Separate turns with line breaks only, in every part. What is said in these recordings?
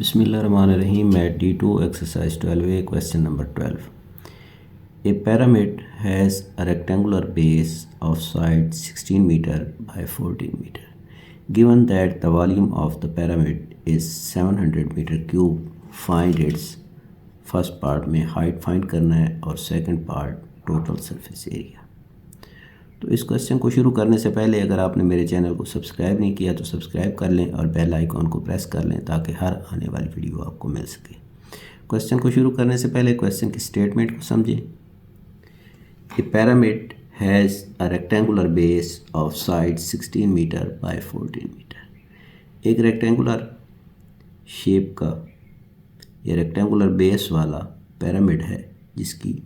Bismillahirrahmanirrahim. Mat D2 exercise 12a question number 12. A pyramid has a rectangular base of side 16 meter by 14 meter. Given that the volume of the pyramid is 700 meter cube, find its first part में height find करना है और second part total surface area. तो इस question को शुरू करने से पहले अगर आपने मेरे चैनल को सब्सक्राइब नहीं किया तो सब्सक्राइब कर लें और बेल आइकॉन को प्रेस कर लें ताकि हर आने वाली वीडियो आपको मिल सके। क्वेश्चन को शुरू करने से पहले क्वेश्चन की स्टेटमेंट को समझें। A pyramid has a rectangular base of side 16 metre by 14 metre. एक रेक्टेंगुलर शेप का या रेक्टेंगुलर बेस वाला पिरामिड है जिसकी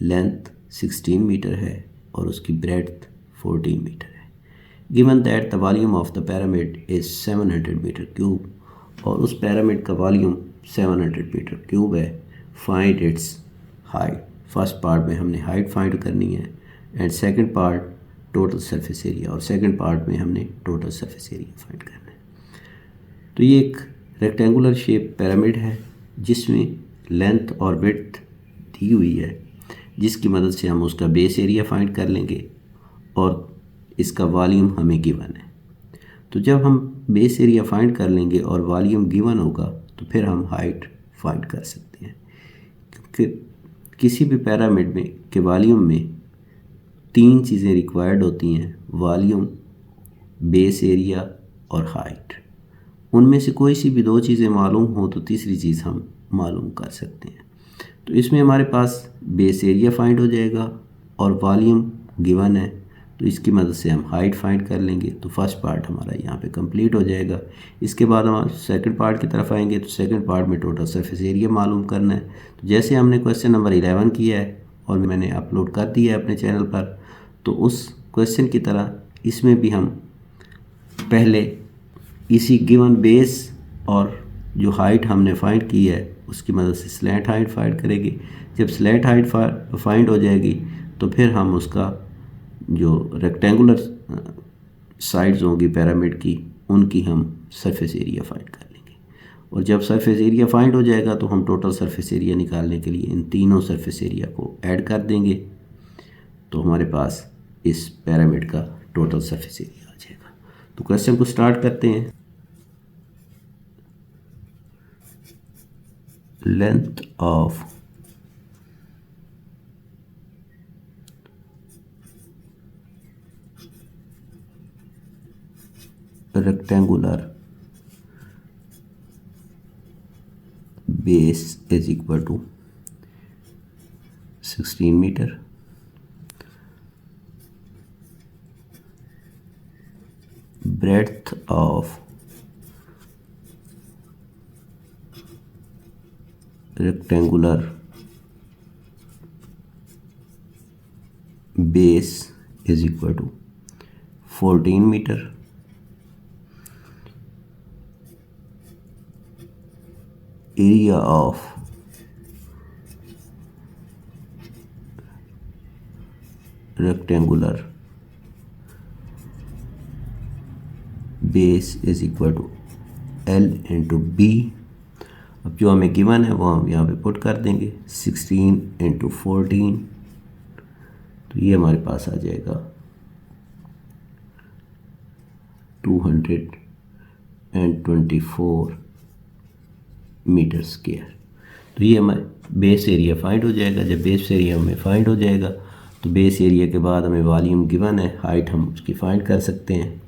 लेंथ 16 मीटर है और उसकी ब्रेड्थ 14 मीटर है। Given that the volume of the pyramid is 700 metre cube और उस पिरामिड का वॉल्यूम 700 मीटर क्यूब है। Find its height. First part में हमने हाइट फाइंड करनी है and second part total surface area और सेकंड पार्ट में हमने टोटल सरफेस एरिया फाइंड करना है। तो ये एक रेक्टेंगुलर शेप पिरामिड है जिसमें लेंथ और विड्थ दी हुई है जिसकी मदद से हम उसका बेस एरिया फाइंड कर लेंगे और इसका वॉल्यूम हमें गिवन है। तो जब हम बेस एरिया फाइंड कर लेंगे और वॉल्यूम गिवन होगा तो फिर हम हाइट फाइंड कर सकते हैं, क्योंकि किसी भी पिरामिड में के वॉल्यूम में तीन चीज़ें रिक्वायर्ड होती हैं: वॉल्यूम, बेस एरिया और हाइट। उनमें से कोई सी भी दो चीज़ें मालूम हो तो तीसरी चीज़ हम मालूम कर सकते हैं। तो इसमें हमारे पास बेस एरिया फाइंड हो जाएगा और वॉल्यूम गिवन है, तो इसकी मदद से हम हाइट फाइंड कर लेंगे। तो फर्स्ट पार्ट हमारा यहाँ पे कंप्लीट हो जाएगा। इसके बाद हम सेकंड पार्ट की तरफ आएंगे तो सेकंड पार्ट में टोटल सरफेस एरिया मालूम करना है। तो जैसे हमने क्वेश्चन नंबर 11 किया है और मैंने अपलोड कर दिया है अपने चैनल पर, तो उस क्वेश्चन की तरह इसमें भी हम पहले इसी गिवन बेस और जो हाइट हमने फाइंड की है उसकी मदद से स्लैंट हाइट फाइंड करेंगे। जब स्लैंट हाइट फाइंड हो जाएगी तो फिर हम उसका जो रेक्टेंगुलर साइड्स होंगी पिरामिड की उनकी हम सरफेस एरिया फाइंड कर लेंगे। और जब सरफेस एरिया फाइंड हो जाएगा तो हम टोटल सरफेस एरिया निकालने के लिए इन तीनों सरफेस एरिया को ऐड कर देंगे, तो हमारे पास इस पिरामिड का टोटल सरफेस एरिया आ जाएगा। तो क्वेश्चन को स्टार्ट करते हैं। Length of rectangular base is equal to 16 meter. Breadth of rectangular base is equal to 14 meter. Area of rectangular base is equal to L into B. अब जो हमें given है वो हम यहाँ पे पुट कर देंगे 16 इंटू 14, तो ये हमारे पास आ जाएगा 224 मीटर स्क्वायर। तो ये हमारे बेस एरिया फाइंड हो जाएगा। जब बेस एरिया हमें फाइंड हो जाएगा तो बेस एरिया के बाद हमें वॉल्यूम गिवन है, हाइट हम उसकी फाइंड कर सकते हैं।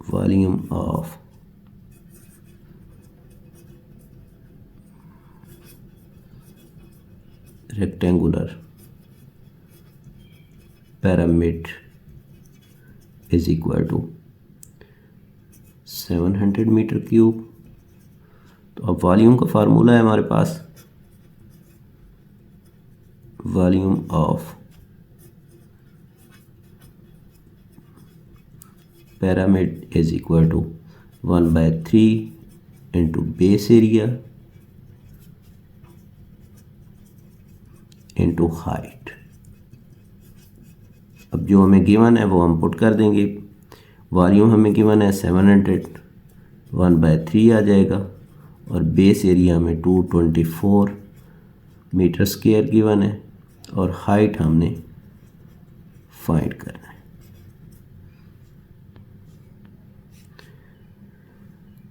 Volume of rectangular pyramid is equal to 700 metre cube. तो अब वॉल्यूम का फार्मूला है हमारे पास, volume of pyramid is equal to 1/3 into base area into height। अब जो हमें गिवन है वो हम पुट कर देंगे। वॉल्यूम हमें गिवन है 700, 1/3 आ जाएगा, और बेस एरिया में 224 मीटर स्क्वायर गिवन है, और हाइट हमने फाइंड करना है।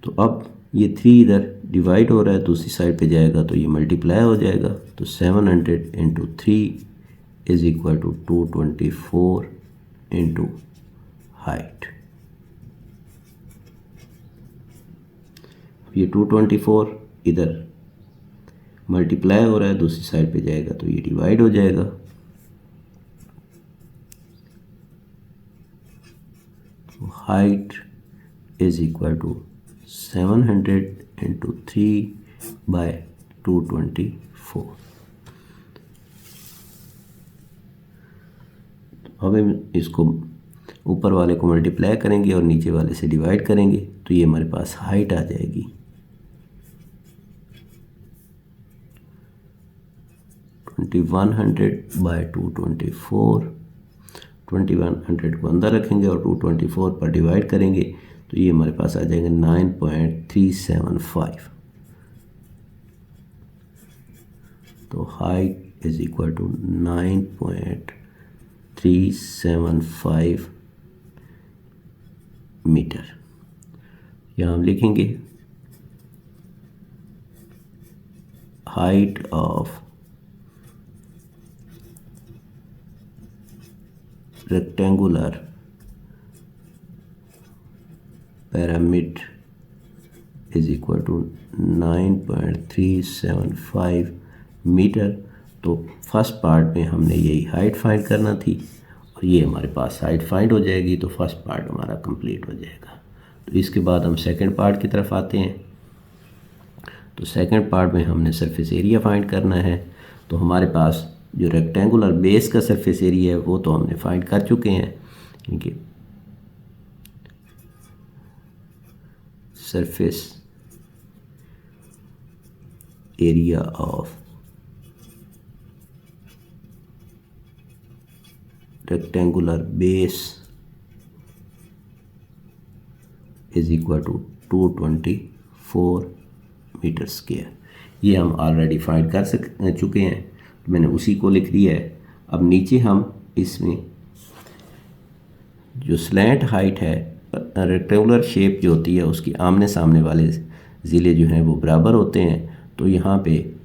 तो अब ये 3 इधर डिवाइड हो रहा है, दूसरी साइड पे जाएगा तो ये मल्टीप्लाई हो जाएगा। तो 700 into 3 is equal to 224 into height. ये 224 इधर मल्टीप्लाई हो रहा है, दूसरी साइड पे जाएगा तो ये डिवाइड हो जाएगा। तो height is equal to 700 into 3/224। अब हम इसको ऊपर वाले को मल्टीप्लाई करेंगे और नीचे वाले से डिवाइड करेंगे, तो ये हमारे पास हाइट आ जाएगी 2100/224। 2100 को अंदर रखेंगे और 224 पर डिवाइड करेंगे तो ये हमारे पास आ जाएगा 9.375। तो height is equal to 9.375 metre. यहाँ हम लिखेंगे height of rectangular pyramid is equal to 9.375 metre. तो फर्स्ट पार्ट में हमने यही हाइट फाइंड करना थी, और ये हमारे पास हाइट फाइंड हो जाएगी, तो फर्स्ट पार्ट हमारा कंप्लीट हो जाएगा। तो इसके बाद हम सेकंड पार्ट की तरफ आते हैं। तो सेकंड पार्ट में हमने सरफेस एरिया फाइंड करना है। तो हमारे पास जो रेक्टेंगुलर बेस का सरफेस एरिया है वो तो हमने फाइंड कर चुके हैं, क्योंकि surface area of rectangular base is equal to 224 metre square. ये हम ऑलरेडी फाइंड कर चुके हैं, तो मैंने उसी को लिख दिया है। अब नीचे हम इसमें जो स्लैंट हाइट है, रेक्टेंगुलर शेप जो होती है उसकी आमने सामने वाले ज़िले जो हैं वो बराबर होते हैं। तो यहाँ पे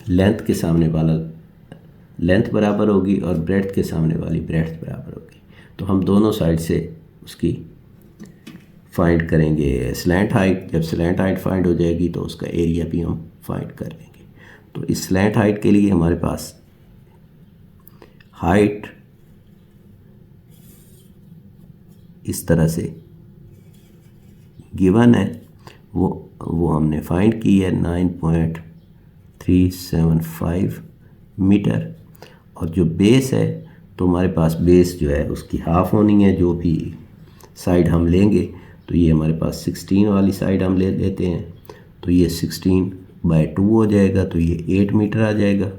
लेंथ के सामने वाला लेंथ बराबर होगी और ब्रेड्थ के सामने वाली ब्रेड्थ बराबर होगी। तो हम दोनों साइड से उसकी फाइंड करेंगे स्लैंट हाइट। जब स्लैंट हाइट फाइंड हो जाएगी तो उसका एरिया भी हम फाइंड कर लेंगे। तो इस स्लैंट हाइट के लिए हमारे पास हाइट इस तरह से गिवन है, वो हमने फाइंड की है 9.375 मीटर। और जो बेस है तो हमारे पास बेस जो है उसकी हाफ होनी है, जो भी साइड हम लेंगे। तो ये हमारे पास 16 वाली साइड हम लेते हैं, तो ये 16/2 हो जाएगा, तो ये 8 मीटर आ जाएगा।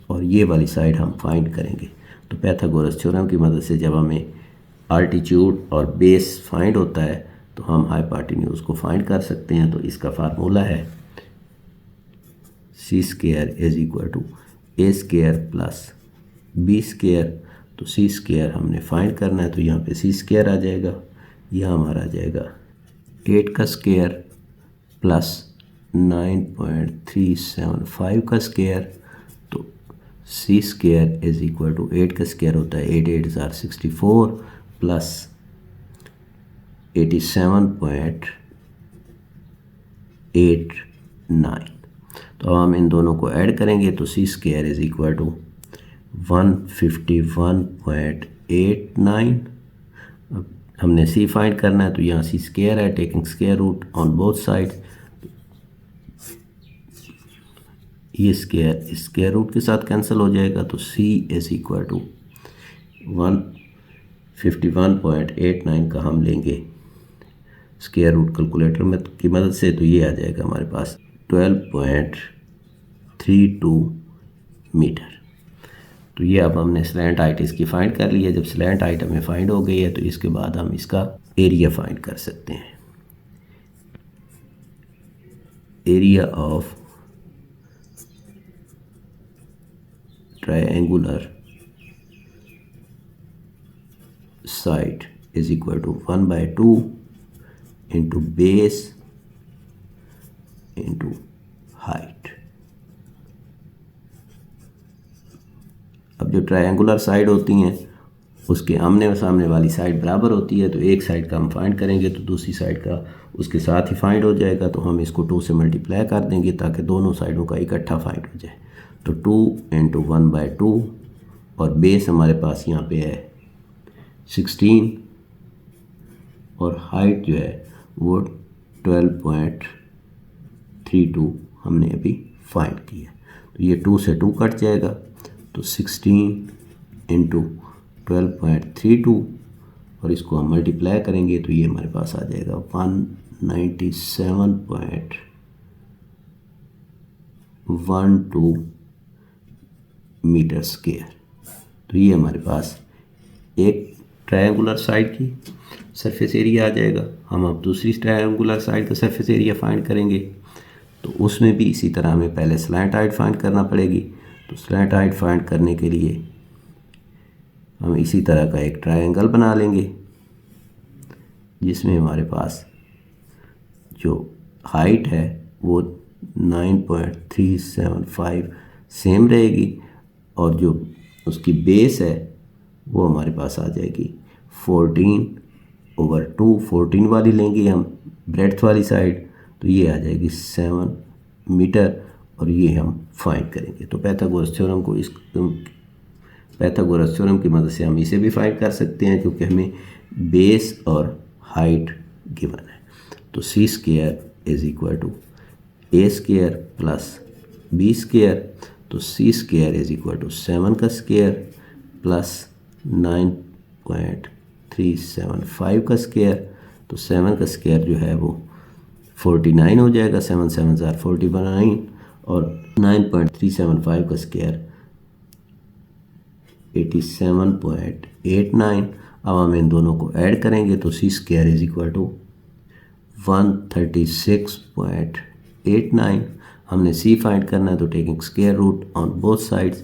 और ये वाली साइड हम फाइंड करेंगे। तो पाइथागोरस थ्योरम की मदद से जब हमें आल्टीट्यूड और बेस फाइंड होता है तो हम हाइपोटेन्यूज को फाइंड कर सकते हैं। तो इसका फार्मूला है c² is equal to a² plus b²। तो c² हमने फाइंड करना है, तो यहाँ पे c² आ जाएगा, यह हमारा आ जाएगा 8 का स्क्वायर प्लस 9.375 का स्क्वायर। तो c² इज इक्वल टू 8 का स्क्वायर होता है 8 8 = 64 प्लस 87.89। तो हम इन दोनों को ऐड करेंगे तो c² इज इक्वल टू 151.89। अब हमने c फाइंड करना है, तो यहाँ c² है, taking square root on both side. ये स्क्वायर रूट के साथ कैंसिल हो जाएगा, तो c इज इक्वल टू 151.89 का हम लेंगे स्क्वायर रूट कैलकुलेटर में की मदद से, तो ये आ जाएगा हमारे पास 12.32 मीटर। तो ये अब हमने स्लैंट हाइट इसकी फाइंड कर ली है। जब स्लैंट हाइट हमें फाइंड हो गई है तो इसके बाद हम इसका एरिया फाइंड कर सकते हैं। Area of triangular side is equal to 1/2 into base into height. अब जो ट्रायंगुलर साइड होती हैं उसके आमने सामने वाली साइड बराबर होती है, तो एक साइड का हम फाइंड करेंगे तो दूसरी साइड का उसके साथ ही फाइंड हो जाएगा। तो हम इसको 2 से मल्टीप्लाई कर देंगे ताकि दोनों साइडों का इकट्ठा फाइंड हो जाए। तो 2 इंटू 1/2 और बेस हमारे पास यहाँ पे है 16 और हाइट जो है वो 12.32 हमने अभी फाइंड किया। तो ये 2 से 2 कट जाएगा, तो 16 इंटू 12.32 और इसको हम मल्टीप्लाई करेंगे तो ये हमारे पास आ जाएगा 197.12 मीटर स्क्वायर। तो ये हमारे पास एक ट्रायंगुलर साइड की सरफेस एरिया आ जाएगा। हम अब दूसरी ट्रायंगुलर साइड का सरफेस एरिया फाइंड करेंगे, तो उसमें भी इसी तरह हमें पहले स्लैंट हाइट फाइंड करना पड़ेगी। तो स्लैंट हाइट फाइंड करने के लिए हम इसी तरह का एक ट्रायंगल बना लेंगे जिसमें हमारे पास जो हाइट है वो 9.375 सेम रहेगी और जो उसकी बेस है वो हमारे पास आ जाएगी 14/2। 14 वाली लेंगे हम ब्रेड्थ वाली साइड, तो ये आ जाएगी 7 मीटर और ये हम फाइंड करेंगे। तो पाइथागोरस थ्योरम की मदद से हम इसे भी फाइंड कर सकते हैं क्योंकि हमें बेस और हाइट गिवन है। तो सी square is equal to a square plus b square. तो सी स्क्वायर इज इक्वल टू 7 का स्क्वायर प्लस 9.375 का स्क्वायर। तो 7 का स्क्वायर जो है वो 49 हो जाएगा, 7 7 49 और 9.375 का स्क्वायर 87.89। अब हम इन दोनों को ऐड करेंगे तो सी स्क्वायर इज इक्वल टू 136.89। हमने सी फाइंड करना है तो taking square root on both sides,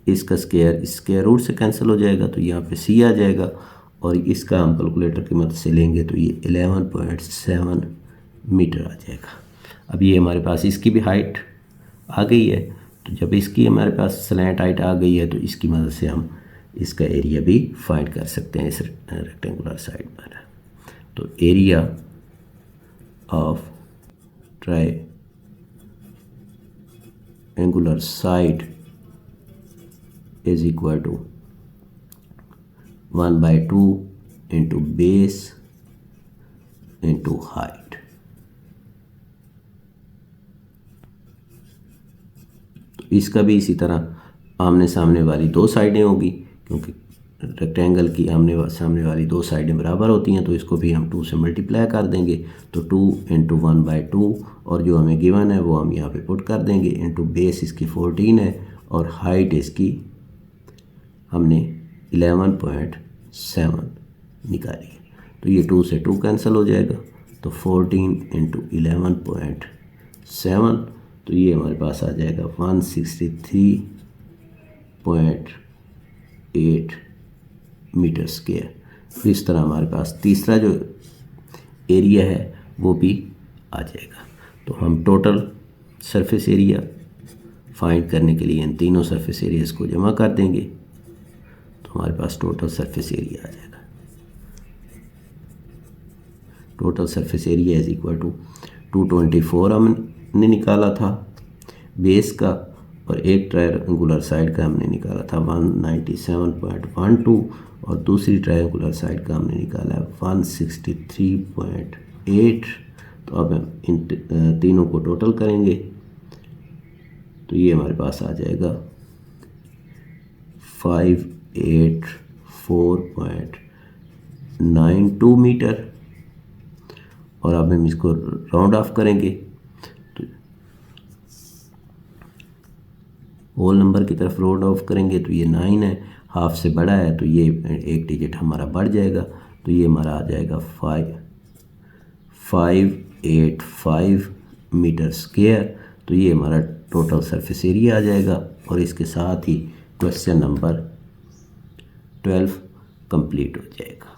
इसका स्क्वायर इस स्क्वायर रूट से कैंसिल हो जाएगा तो यहाँ पे सी आ जाएगा और इसका हम कैलकुलेटर की मदद से लेंगे तो ये 11.7 मीटर आ जाएगा। अब ये हमारे पास इसकी भी हाइट आ गई है, तो जब इसकी हमारे पास स्लैंट हाइट आ गई है तो इसकी मदद से हम इसका एरिया भी फाइंड कर सकते हैं इस रेक्टेंगुलर साइड पर। तो area of triangular side is equal to 1/2 into base into height. तो इसका भी इसी तरह आमने सामने वाली दो साइडें होगी क्योंकि रेक्टेंगल की आमने सामने वाली दो साइडें बराबर होती हैं, तो इसको भी हम 2 से मल्टीप्लाई कर देंगे। तो 2 इंटू 1/2 और जो हमें गिवन है वो हम यहाँ पे पुट कर देंगे इंटू बेस इसकी 14 है और हाइट इसकी हमने 11.7 निकाली है। तो ये 2 से 2 कैंसिल हो जाएगा, तो 14 इंटू 11.7 तो ये हमारे पास आ जाएगा 163.8 मीटर स्क्वायर। तो इस तरह हमारे पास तीसरा जो एरिया है वो भी आ जाएगा। तो हम टोटल सरफेस एरिया फाइंड करने के लिए इन तीनों सरफेस एरियाज को जमा कर देंगे तो हमारे पास टोटल सरफेस एरिया आ जाएगा। Total surface area is equal to 224 हमने निकाला था बेस का और एक ट्रायंगुलर साइड का हमने निकाला था 197.12 और दूसरी ट्रायंगुलर साइड का हमने निकाला है 163.8। तो अब हम इन तीनों को टोटल करेंगे तो ये हमारे पास आ जाएगा 584.92 मीटर। और अब हम इसको राउंड ऑफ करेंगे तो होल नंबर की तरफ राउंड ऑफ करेंगे तो ये 9 है। हाफ से बड़ा है तो ये एक डिजिट हमारा बढ़ जाएगा, तो ये हमारा आ जाएगा 585 मीटर स्क्वायर। तो ये हमारा टोटल सरफेस एरिया आ जाएगा और इसके साथ ही क्वेश्चन नंबर 12 कंप्लीट हो जाएगा।